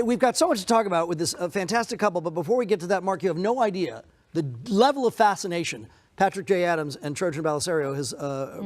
We've got so much to talk about with this fantastic couple, but before we get to that, Mark, you have no idea the level of fascination Patrick J. Adams and Trojan Belisario, his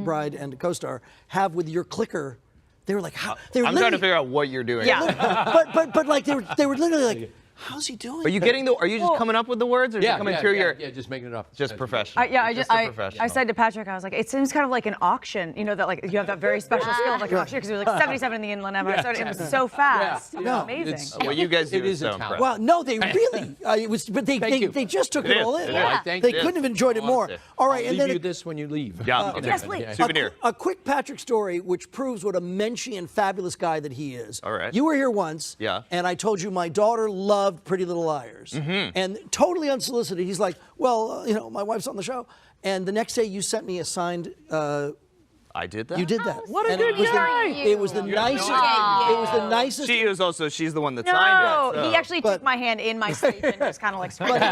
bride and co-star, have with your clicker. They were like, how? They were I'm trying to figure out what you're doing. Yeah. but like they were literally like, how's he doing? Are you getting the? Are you just coming up with the words, or is it coming through your? Yeah, just making it up. Just professional. I said to Patrick, I was like, it seems kind of like an auction. You know that like you have that very special skill of like an auction because you're like 77 in the Inland Empire. So it was so fast. It was amazing. Well, you guys do it is so a talent. Well, no, they really. It was, but they just took it all in. They couldn't have enjoyed it more. All right, and leave then you this when you leave. Yeah. Yes, please. Souvenir. A quick Patrick story, which proves what a menschy and fabulous guy that he is. All right. You were here once. Yeah. And I told you my daughter loved Pretty Little Liars. And totally unsolicited, he's like, well, you know, my wife's on the show. And the next day you sent me a signed... I did that? You did that. What a and good guy. It was the nicest. It was the nicest. She is also. She's the one that signed it. No, he actually took my hand in my sleeve and just kind of like spread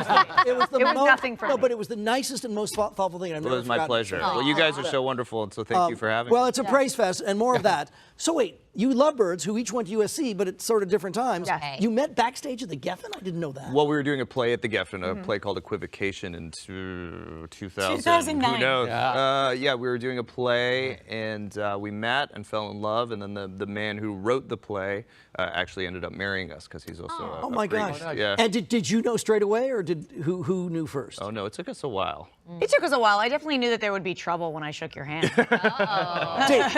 It was nothing for me. No, but it was the nicest and most thoughtful thing I've Well, never it was my pleasure. forgotten. Well, you guys are so wonderful, and so thank you for having me. Well, it's a praise fest and more of that. So wait, you lovebirds who each went to USC, but at sort of different times. Yes. You met backstage at the Geffen? I didn't know that. Well, we were doing a play at the Geffen, a play called Equivocation in 2000. 2009. Who knows? Yeah. We were doing a play, and we met and fell in love, and then the man who wrote the play actually ended up marrying us because he's also Oh my gosh. Yeah. And did you know straight away, or who knew first? Oh no, it took us a while. It took us a while. I definitely knew that there would be trouble when I shook your hand.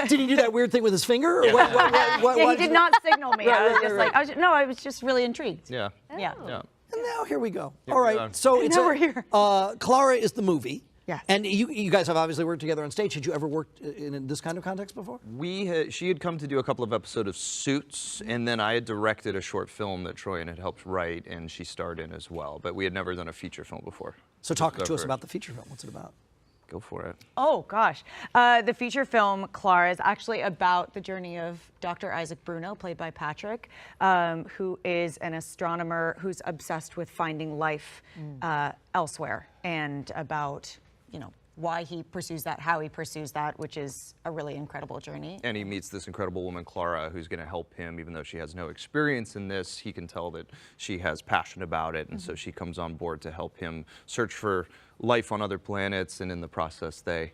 Did he do that weird thing with his finger? Or what, He did not signal me. I was just like, I was just really intrigued. Yeah. Yeah. Yeah. And now here we go. Here All we right. are. So it's Now we're here. Clara is the movie. Yes. And you guys have obviously worked together on stage. Had you ever worked in this kind of context before? She had come to do a couple of episodes of Suits, and then I had directed a short film that Troyan had helped write, and she starred in as well. But we had never done a feature film before. So talk to us about the feature film. What's it about? Go for it. Oh, gosh. The feature film, Clara, is actually about the journey of Dr. Isaac Bruno, played by Patrick, who is an astronomer who's obsessed with finding life elsewhere, and about, you know, why he pursues that, how he pursues that, which is a really incredible journey. And he meets this incredible woman, Clara, who's going to help him, even though she has no experience in this. He can tell that she has passion about it, and so she comes on board to help him search for life on other planets, and in the process, they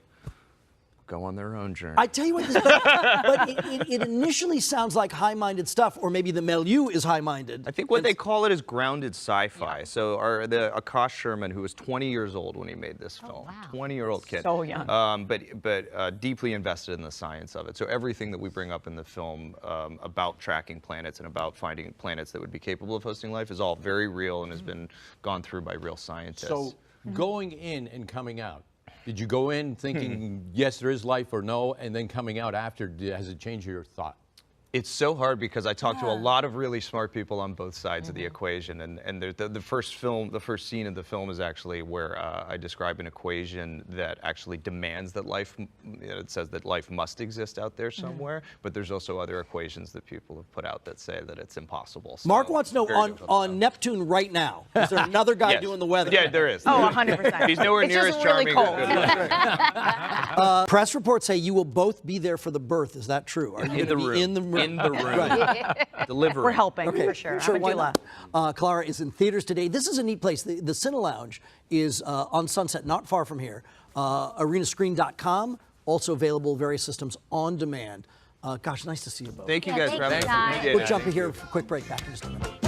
go on their own journey. I tell you what, but it initially sounds like high-minded stuff, or maybe the milieu is high-minded. I think what they call it is grounded sci-fi. Yeah. So Akash Sherman, who was 20 years old when he made this film, 20-year-old kid, so young, but deeply invested in the science of it. So everything that we bring up in the film about tracking planets and about finding planets that would be capable of hosting life is all very real and has been gone through by real scientists. So going in and coming out, did you go in thinking, yes, there is life, or no, and then coming out after, has it changed your thought? It's so hard because I talked to a lot of really smart people on both sides of the equation, and the first scene of the film is actually where I describe an equation that actually demands that life, it says that life must exist out there somewhere, but there's also other equations that people have put out that say that it's impossible. So Mark wants to know, on Neptune right now, is there another guy doing the weather? Yeah, there is. Oh, 100%. He's nowhere near as charming. Press reports say you will both be there for the birth. Is that true? Are you In the gonna be room. in the room? In the room. Right. Delivering. We're helping, for Sure, sure. why not? Clara is in theaters today. This is a neat place. The Cine Lounge is on Sunset, not far from here. Arenascreen.com, also available, various systems on demand. Gosh, nice to see you both. Thank you guys for having us. We'll jump in here for a quick break. Back in just a minute.